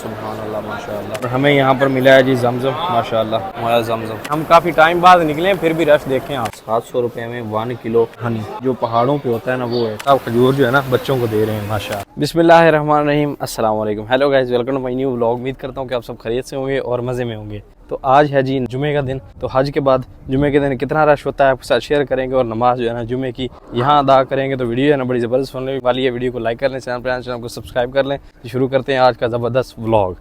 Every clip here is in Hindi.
सुभान अल्लाह माशाअल्लाह। हमें यहाँ पर मिला है जी जमजम माशाअल्लाह, हमारा जमजम। हम काफ़ी टाइम बाद निकले, फिर भी रश देखें आप। 700 रुपये में 1 किलो हनी जो पहाड़ों पे होता है ना वो है। अब खजूर जो है ना बच्चों को दे रहे हैं माशाअल्लाह। बिस्मिल्लाहिर्रहमानिर्रहीम, अस्सलाम वालेकुम। Hello guys, welcome to my new vlog. उम्मीद करता हूँ कि आप सब खैरियत से होंगे और मज़े में होंगे। तो आज है जी जुमे का दिन। तो हज के बाद जुमे के दिन कितना रश होता है आपके साथ शेयर करेंगे और नमाज जो है ना जुमे की यहाँ अदा करेंगे। तो वीडियो है ना बड़ी ज़बरदस्त होने वाली है। वीडियो को लाइक कर लें, चैनल को सब्सक्राइब कर लें। शुरू करते हैं आज का ज़बरदस्त व्लॉग।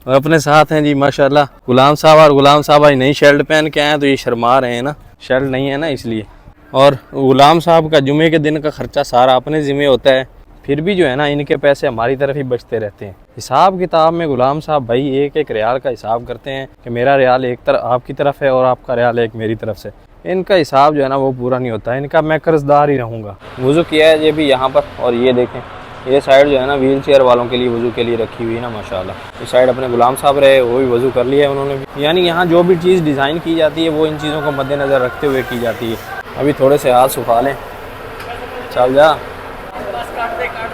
और अपने साथ हैं जी माशाल्लाह गुलाम साहब। और गुलाम साहब आज नई शर्ट पहन के आए हैं तो ये शर्मा रहे हैं ना, शर्ट नहीं है ना इसलिए। और गुलाम साहब का जुमे के दिन का ख़र्चा सारा अपने ज़िम्मे होता है, फिर भी जो है ना इनके पैसे हमारी तरफ ही बचते रहते हैं। हिसाब किताब में गुलाम साहब भाई एक एक रियाल का हिसाब करते हैं कि मेरा रियाल एक तरफ आपकी तरफ है और आपका रियाल एक मेरी तरफ से। इनका हिसाब जो है ना वो पूरा नहीं होता है। इनका मैं कर्जदार ही रहूँगा। वज़ू किया है ये भी यहाँ पर। और ये देखें ये साइड जो है ना व्हील चेयर वालों के लिए वज़ू के लिए रखी हुई है ना माशाल्लाह। इस साइड अपने गुलाम साहब रहे, वो भी वज़ू कर लिया है उन्होंने भी। यानी यहाँ जो भी चीज़ डिज़ाइन की जाती है वो इन चीज़ों को मद्देनज़र रखते हुए की जाती है। अभी थोड़े से हाथ सुखा लें, चल जा,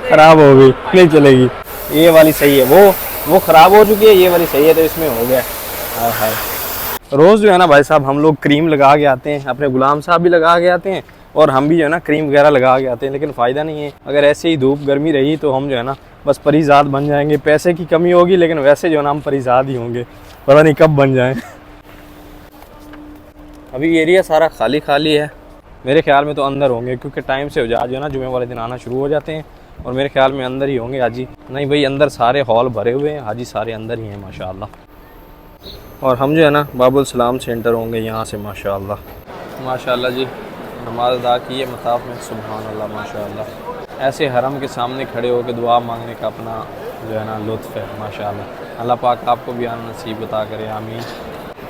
ख़राब हो गई नहीं चलेगी। ये वाली सही है, वो ख़राब हो चुकी है, ये वाली सही है तो इसमें हो गया। हाय हाय। रोज़ जो है ना भाई साहब हम लोग क्रीम लगा के आते हैं, अपने गुलाम साहब भी लगा के आते हैं और हम भी जो है ना क्रीम वगैरह लगा के आते हैं, लेकिन फ़ायदा नहीं है। अगर ऐसे ही धूप गर्मी रही तो हम जो है ना बस परीज़ाद बन जाएंगे। पैसे की कमी होगी लेकिन वैसे जो है ना हम परीज़ाद ही होंगे, पता नहीं कब बन जाएँ। अभी एरिया सारा खाली खाली है, मेरे ख्याल में तो अंदर होंगे क्योंकि टाइम से जो है ना जुमे वाले दिन आना शुरू हो जाते हैं और मेरे ख्याल में अंदर ही होंगे हाजी। नहीं भाई अंदर सारे हॉल भरे हुए हैं, हाजी सारे अंदर ही हैं माशाअल्लाह। और हम जो है ना बाबुल सलाम सेंटर होंगे यहाँ से माशाअल्लाह जी। नमाज अदा की है मताफ में, सुभान अल्लाह माशाअल्लाह। ऐसे हरम के सामने खड़े होकर दुआ मांगने का अपना जो है ना लुत्फ़ है माशाअल्लाह। अल्लाह पाक आपको भी आना नसीब अता करे, आमीन।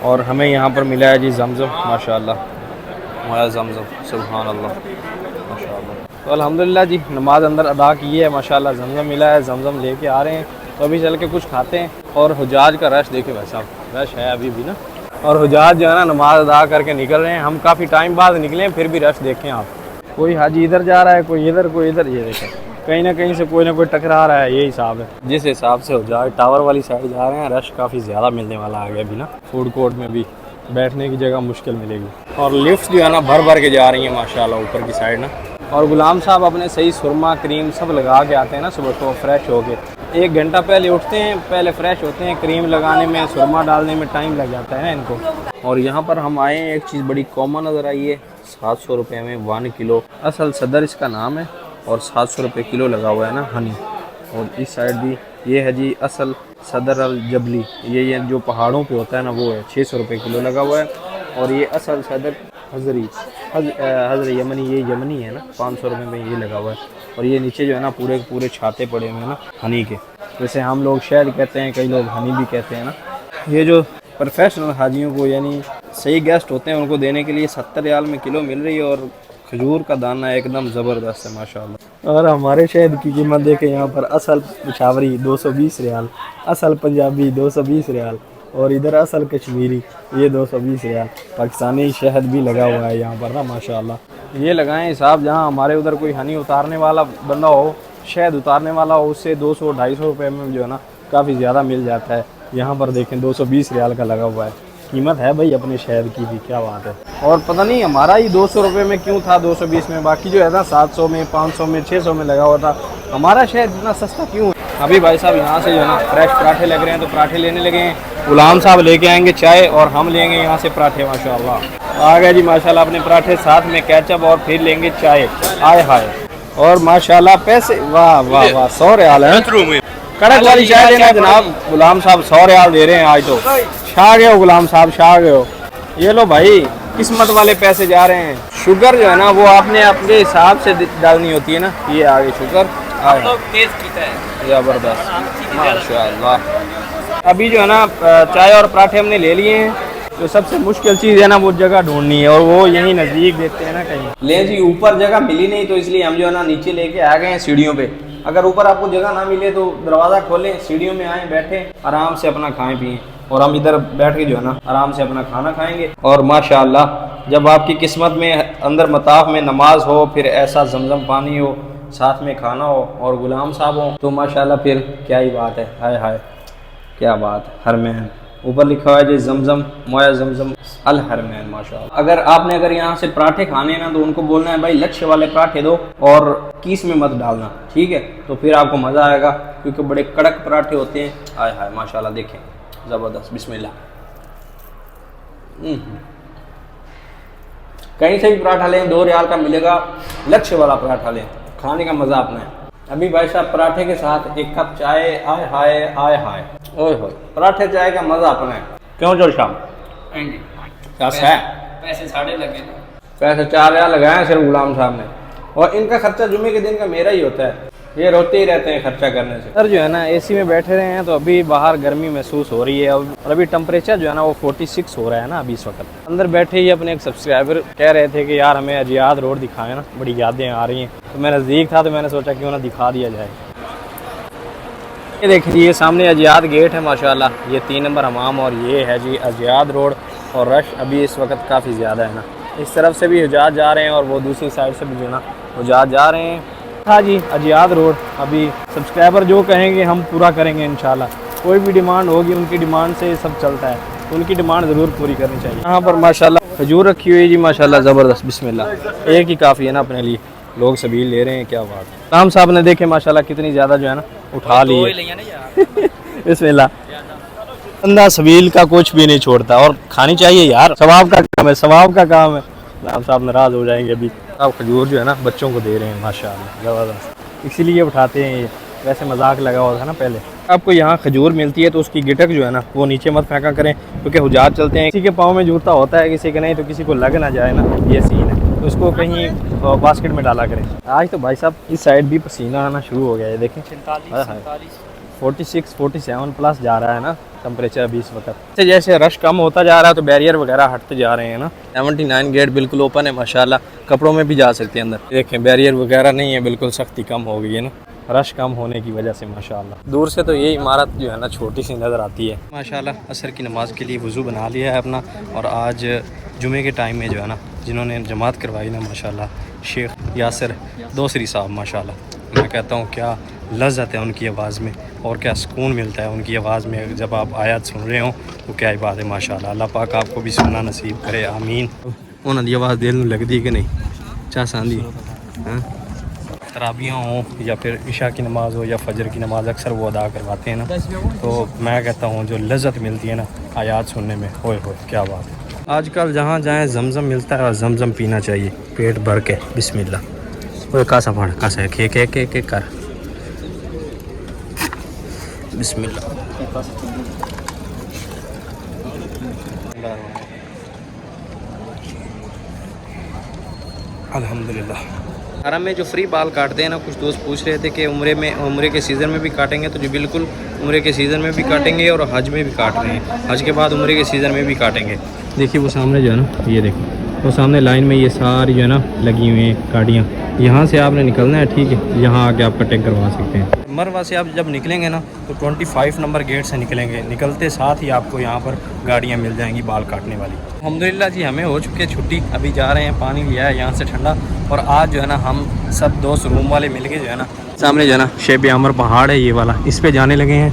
और हमें यहाँ पर मिला है जी जमजम माशाअल्लाह, हमारा जमजम, सुभान अल्लाह माशाअल्लाह। तो अल्हम्दुलिल्लाह जी नमाज अंदर अदा की है माशाअल्लाह। जमजम मिला है, जमजम लेके आ रहे हैं तो अभी चल के कुछ खाते हैं। और हुजाज का रश देखे भाई साहब, रश है अभी भी ना। और हुजाज जो है ना नमाज अदा करके निकल रहे हैं। हम काफ़ी टाइम बाद निकले फिर भी रश देखें आप। कोई हाजी इधर जा रहा है, कोई इधर, कोई इधर। ये देखें कहीं ना कहीं से कोई ना कोई टकरा रहा है, ये हिसाब है। जिस हिसाब से हुजाज टावर वाली साइड जा रहे हैं रश काफ़ी ज़्यादा मिलने वाला आ गया अभी ना। फूड कोर्ट में भी बैठने की जगह मुश्किल मिलेगी। और लिफ्ट जो है ना भर भर के जा रही है माशाल्लाह ऊपर की साइड ना। और गुलाम साहब अपने सही सुरमा क्रीम सब लगा के आते हैं ना सुबह को फ्रेश होके। 1 घंटा पहले उठते हैं, पहले फ्रेश होते हैं। क्रीम लगाने में, सुरमा डालने में टाइम लग जाता है ना इनको। और यहाँ पर हम आए हैं, एक चीज़ बड़ी कॉमन नज़र आई है। 700 रुपये में 1 किलो असल सदर इसका नाम है और 700 रुपये किलो लगा हुआ है ना हनी। और इस साइड भी ये है जी असल सदर अल जबली, ये जो पहाड़ों पे होता है ना वो है, 600 रुपये किलो लगा हुआ है। और ये असल सदर हजर यमनी, ये यमनी है ना, 500 रुपये में ये लगा हुआ है। और ये नीचे जो है ना पूरे पूरे छाते पड़े हुए हैं ना हनी के। जैसे हम लोग शहद कहते हैं, कई लोग हनी भी कहते हैं ना। ये जो प्रोफेशनल हाजियों को यानी सही गेस्ट होते हैं उनको देने के लिए 70 रियाल में किलो मिल रही है। और खजूर का दाना एकदम ज़बरदस्त है माशाल्लाह। और हमारे शहद की कीमत देखें यहाँ पर, असल पिशावरी 220 रियाल, असल पंजाबी 220 रियाल और इधर असल कश्मीरी ये 220 रियाल। पाकिस्तानी शहद भी लगा हुआ है यहाँ पर ना माशाल्लाह। ये लगाएं हिसाब, जहाँ हमारे उधर कोई हनी उतारने वाला बंदा हो, शहद उतारने वाला हो, उससे 200-250 रुपये में जो है ना काफ़ी ज़्यादा मिल जाता है। यहाँ पर देखें 220 रियाल का लगा हुआ है। कीमत है भाई अपने शहद की भी, क्या बात है। और पता नहीं हमारा ही 200 रुपये में क्यों था, 220 में, बाकी जो है ना 700 में, 500 में, 600 में लगा हुआ था। हमारा शहद इतना सस्ता क्यों है। अभी भाई साहब यहाँ से जो है ना फ्रेश पराठे लग रहे हैं तो पराठे लेने लगे हैं। गुलाम साहब लेके आएंगे चाय और हम लेंगे यहाँ से पराठे माशाल्लाह। आ गए जी माशाल्लाह अपने पराठे, साथ में केचप और फिर लेंगे चाय। आए हाय। और माशाल्लाह पैसे, वाह वाह वाह, 100 रियाल है। कड़क वाली चाय देना जनाब। गुलाम साहब 100 रियाल दे रहे हैं आज तो। छा गए हो गुलाम साहब, छा गए हो। ये लो भाई किस्मत वाले पैसे जा रहे हैं। शुगर जो है ना वो आपने अपने हिसाब से डालनी होती है ना। ये आगे शुगर ज़बरदस्त माशाल्लाह। अभी जो है ना चाय और पराठे हमने ले लिए हैं। तो सबसे मुश्किल चीज़ है ना वो जगह ढूंढनी है और वो यहीं नज़दीक देते हैं ना कहीं। ले जी ऊपर जगह मिली नहीं तो इसलिए हम जो है ना नीचे लेके आ गए हैं सीढ़ियों पे। अगर ऊपर आपको जगह ना मिले तो दरवाज़ा खोलें, सीढ़ियों में आए, बैठे आराम से अपना खाएं पिएँ। और हम इधर बैठ के जो है ना आराम से अपना खाना खाएंगे। और माशाअल्लाह जब आपकी किस्मत में अंदर मताफ में नमाज हो, फिर ऐसा जमजम पानी हो, साथ में खाना हो और गुलाम साहब हो, तो माशाल्लाह फिर क्या ही बात है। हाय हाय। क्या बात है, हरमैन ऊपर लिखा हुआ है जी जमजम मोया जमजम अल हरमैन माशाल्लाह। अगर यहाँ से पराठे खाने हैं ना तो उनको बोलना है भाई लच्छे वाले पराठे दो और कीस में मत डालना, ठीक है, तो फिर आपको मज़ा आएगा क्योंकि बड़े कड़क पराठे होते हैं। आय हाय माशाल्लाह, देखें ज़बरदस्त, बिस्मिल्लाह। कहीं से भी पराठा लें 2 रियाल का मिलेगा, लच्छे वाला पराठा लें, खाने का मज़ा अपना है। अभी भाई साहब पराठे के साथ 1 कप चाय, आय हाय आय हाय, ओए होए, पराठे चाय का मज़ा अपना है। क्यों जोर शाम पैसे साढ़े लगे ना, पैसे 4 रियाल लगाए हैं सिर्फ गुलाम साहब ने, और इनका खर्चा जुम्मे के दिन का मेरा ही होता है, ये रोते ही रहते हैं खर्चा करने से। सर जो है ना एसी में बैठे रहे हैं तो अभी बाहर गर्मी महसूस हो रही है, और अभी टेम्परेचर जो है ना वो 46 हो रहा है ना अभी इस वक्त। अंदर बैठे ही अपने एक सब्सक्राइबर कह रहे थे कि यार हमें अजियाद रोड दिखाएं ना, बड़ी यादें आ रही हैं, तो मैं नज़दीक था तो मैंने सोचा क्यों ना दिखा दिया जाए। ये देखिए ये सामने अजियाद गेट है माशाल्लाह, ये 3 नंबर हमाम, और ये है जी अजियाद रोड, और रश अभी इस वक्त काफ़ी ज़्यादा है ना। इस तरफ से भी हुजाज जा रहे हैं और वो दूसरी साइड से भी जो है ना हुजाज जा रहे हैं। हाँ जी अजियाद रोड, अभी सब्सक्राइबर जो कहेंगे हम पूरा करेंगे इंशाल्लाह। कोई भी डिमांड होगी उनकी डिमांड से सब चलता है, तो उनकी डिमांड ज़रूर पूरी करनी चाहिए। यहाँ पर माशाल्लाह खजूर रखी हुई है जी माशाल्लाह ज़बरदस्त, बिस्मिल्लाह, एक ही काफ़ी है ना अपने लिए, लोग सबील ले रहे हैं, क्या बात है। राम साहब ने देखे माशाल्लाह कितनी ज़्यादा जो है ना उठा ली है बिस्मिल्लाह। बंदा सबील का कुछ भी नहीं छोड़ता, और खानी चाहिए यार, सवाब का काम है, सवाब का काम है। राम साहब नाराज़ हो जाएंगे अभी। आप खजूर जो है ना बच्चों को दे रहे हैं माशाल्लाह ज़बरदस्त, इसीलिए उठाते हैं ये, वैसे मजाक लगा हुआ था ना पहले। आपको यहाँ खजूर मिलती है तो उसकी गिटक जो है ना वो नीचे मत फेंका करें, क्योंकि हुजात चलते हैं, किसी के पाँव में जूता होता है, किसी के नहीं, तो किसी को लग ना जाए ना, ये सीन है, तो उसको कहीं बास्केट में डाला करें। आज तो भाई साहब इस साइड भी पसीना आना शुरू हो गया है, देखें 46 47 प्लस जा रहा है ना टेम्परेचर अभी इस वक्त। जैसे रश कम होता जा रहा है तो बैरियर वगैरह हटते जा रहे हैं ना। 79 गेट बिल्कुल ओपन है माशाल्लाह, कपड़ों में भी जा सकते हैं अंदर, देखें बैरियर वगैरह नहीं है, बिल्कुल सख्ती कम हो गई है ना रश कम होने की वजह से माशाल्लाह। दूर से तो ये इमारत जो है ना छोटी सी नज़र आती है माशाल्लाह। असर की नमाज़ के लिए वज़ू बना लिया है अपना, और आज जुमे के टाइम में जो है ना जिन्होंने जमात करवाई ना माशाल्लाह, शेख यासिर दोसरी साहब माशाल्लाह, मैं कहता हूँ क्या लज़्ज़त है उनकी आवाज़ में, और क्या सुकून मिलता है उनकी आवाज़ में जब आप आयत सुन रहे हो, तो क्या ही बात है माशाल्लाह। अल्लाह पाक आपको भी सुनना नसीब करे, आमीन। उन्होंने आवाज़ दिल में लगती कि नहीं चाहती तराबियाँ हों या फिर इशा की नमाज़ हो या फजर की नमाज़, अक्सर वो अदा करवाते हैं ना, तो मैं कहता हूँ जो लज़्ज़त मिलती है ना आयात सुनने में, होए होए क्या बात है। आजकल जहाँ जाएँ जमज़म मिलता है और जमज़म पीना चाहिए पेट भर के, बिस्मिल्लाह। ओए कासा फाड़ कासा है, खे के कर, बिस्मिल्लाह। अल्हम्दुलिल्लाह। हरम में जो फ्री बाल काटते हैं ना, कुछ दोस्त पूछ रहे थे कि उम्रे के सीज़न में भी काटेंगे, तो जी बिल्कुल उम्रे के सीज़न में भी काटेंगे और हज में भी काट रहे हैं, हज के बाद उम्रे के सीज़न में भी काटेंगे। देखिए वो सामने जो है ना, ये देखिए वो सामने लाइन में ये सारी जो है ना लगी हुई हैं गाड़ियाँ, यहाँ से आपने निकलना है, ठीक है, यहाँ आके आप कटिंग करवा सकते हैं। मरवा से आप जब निकलेंगे ना तो 25 नंबर गेट से निकलेंगे, निकलते साथ ही आपको यहाँ पर गाड़ियाँ मिल जाएंगी बाल काटने वाली। अल्हम्दुलिल्लाह जी हमें हो चुकी है छुट्टी, अभी जा रहे हैं, पानी लिया है यहाँ से ठंडा, और आज जो है ना हम सब दोस्त रूम वाले मिल के जो है ना सामने जो है ना शेब आमर पहाड़ है ये वाला, इस पर जाने लगे हैं।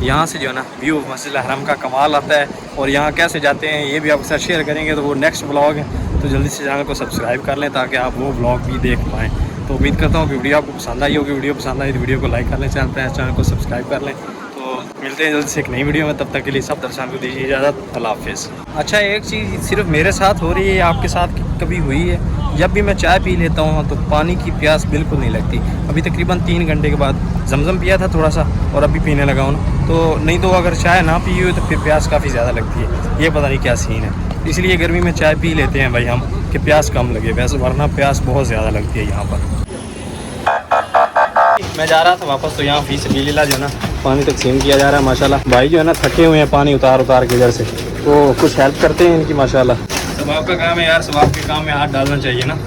यहाँ से जो है ना व्यू मस्जिद हरम का कमाल आता है, और यहाँ कैसे जाते हैं ये भी आपके साथ शेयर करेंगे, तो वो नेक्स्ट ब्लॉग है, तो जल्दी से चैनल को सब्सक्राइब कर लें ताकि आप वो ब्लॉग भी देख पाएँ। तो उम्मीद करता हूँ कि वीडियो आपको पसंद आई होगी, वीडियो पसंद आई तो वीडियो को लाइक कर लें, चैनल को सब्सक्राइब कर लें। तो मिलते हैं जल्द से एक नई वीडियो में, तब तक के लिए सब दर्शकों को दीजिए इजाज़त, अल्लाह हाफ़िज़। अच्छा एक चीज़ सिर्फ मेरे साथ हो रही है, आपके साथ कभी हुई है? जब भी मैं चाय पी लेता हूँ तो पानी की प्यास बिल्कुल नहीं लगती। अभी तकरीबन 3 घंटे के बाद जमजम पिया था थोड़ा सा, और अभी पीने लगा हूँ, तो नहीं तो अगर चाय ना पी हुई तो फिर प्यास काफ़ी ज़्यादा लगती है, ये पता नहीं क्या सीन है। इसलिए गर्मी में चाय पी लेते हैं भाई हम, कि प्यास कम लगे, वैसे वरना प्यास बहुत ज़्यादा लगती है यहाँ पर। मैं जा रहा था वापस, तो यहाँ फी सबीलिल्लाह जो है ना पानी तकसीम किया जा रहा है माशाल्लाह। भाई जो है ना थके हुए हैं पानी उतार के इधर से, तो कुछ हेल्प करते हैं इनकी माशाल्लाह। सवाब का काम है यार, सवाब के काम में हाथ डालना चाहिए ना।